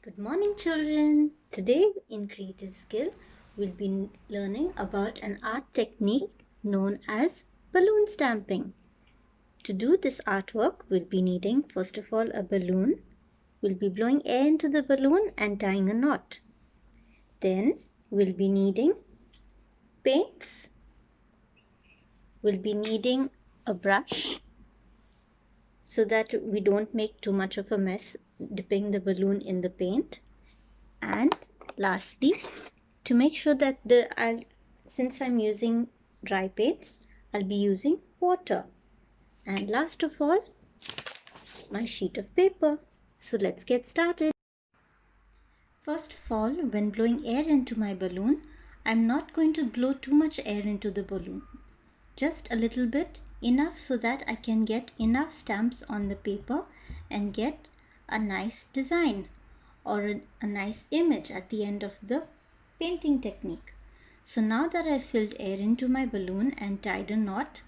Good morning, children. Today in Creative Skill, we'll be learning about an art technique known as balloon stamping. To do this artwork, we'll be needing, first of all, a balloon. We'll be blowing air into the balloon and tying a knot. Then we'll be needing paints. We'll be needing a brush so that we don't make too much of a mess dipping the balloon in the paint. And lastly, to make sure that since I'm using dry paints, I'll be using water. And last of all, my sheet of paper. So let's get started. First of all, when blowing air into my balloon, I'm not going to blow too much air into the balloon. Just a little bit, enough so that I can get enough stamps on the paper and get a nice design or a nice image at the end of the painting technique. So now that I've filled air into my balloon and tied a knot,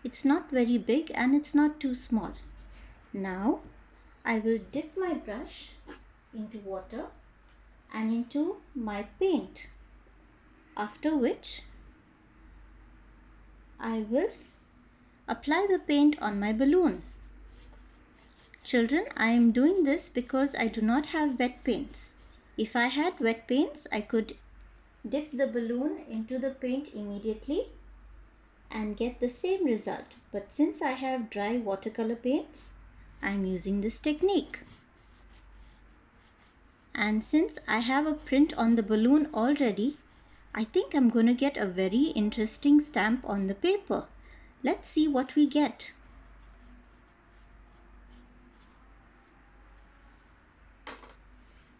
it's not very big and it's not too small. Now I will dip my brush into water and into my paint, after which I will apply the paint on my balloon. Children, I am doing this because I do not have wet paints. If I had wet paints, I could dip the balloon into the paint immediately and get the same result. But since I have dry watercolor paints, I am using this technique. And since I have a print on the balloon already, I think I'm going to get a very interesting stamp on the paper. Let's see what we get.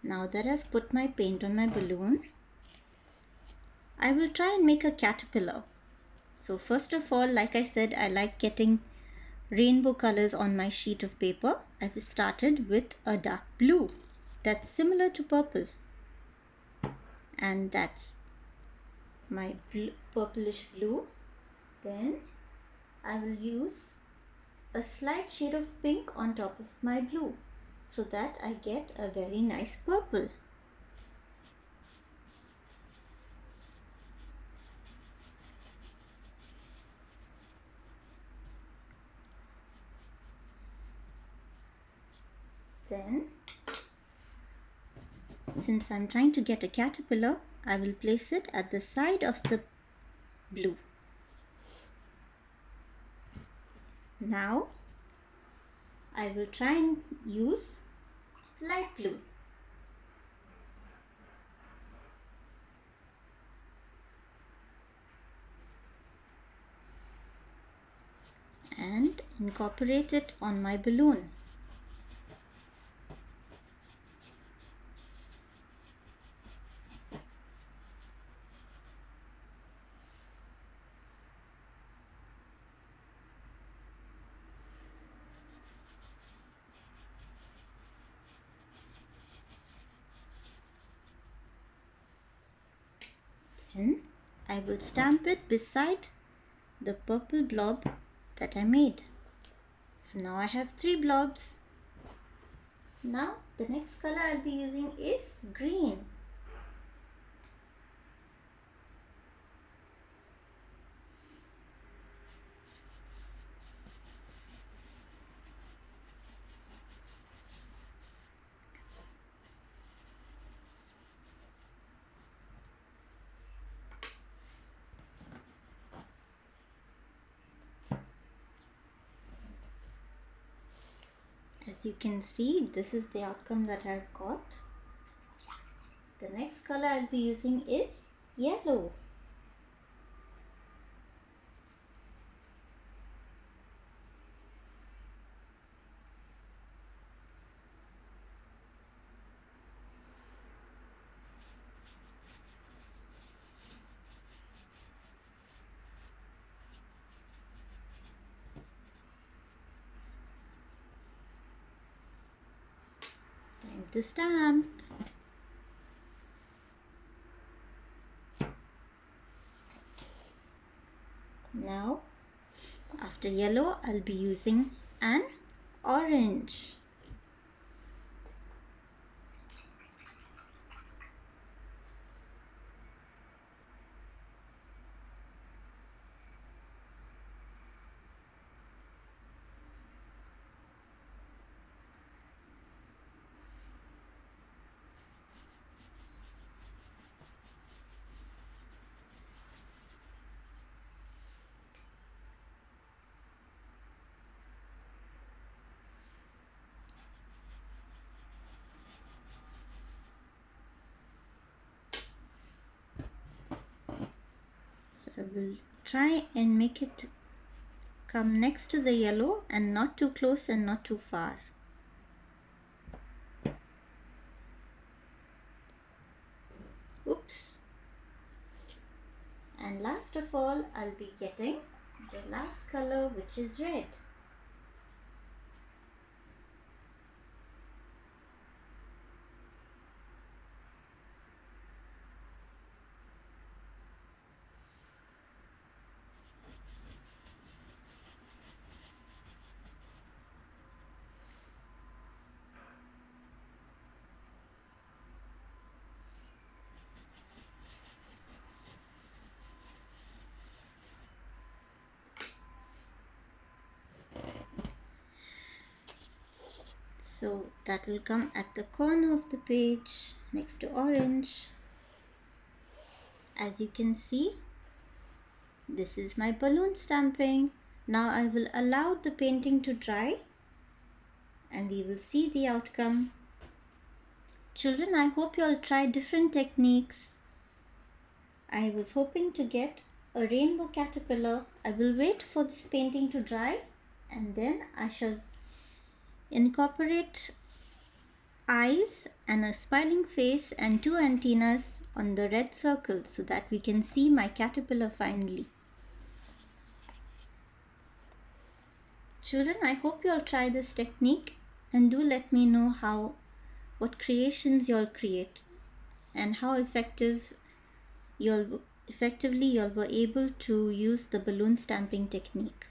Now that I've put my paint on my balloon, I will try and make a caterpillar. So first of all, like I said, I like getting rainbow colors on my sheet of paper. I've started with a dark blue that's similar to purple, and that's my purplish blue. Then I will use a slight shade of pink on top of my blue so that I get a very nice purple. Then, since I'm trying to get a caterpillar, I will place it at the side of the blue. Now, I will try and use light blue. And incorporate it on my balloon. Then I will stamp it beside the purple blob that I made. So now I have 3 blobs. Now the next color I'll be using is green. As you can see, this is the outcome that I've got. The next color I'll be using is yellow. Time to stamp. Now, after yellow, I'll be using an orange. So I will try and make it come next to the yellow and not too close and not too far. Oops. And last of all, I'll be getting the last color, which is red. So that will come at the corner of the page next to orange. As you can see, this is my balloon stamping. Now I will allow the painting to dry and we will see the outcome. Children, I hope you all try different techniques. I was hoping to get a rainbow caterpillar. I will wait for this painting to dry and then I shall incorporate eyes and a smiling face and two antennas on the red circle so that we can see my caterpillar finally. Children, I hope you all try this technique and do let me know what creations you all create and how effectively you all were able to use the balloon stamping technique.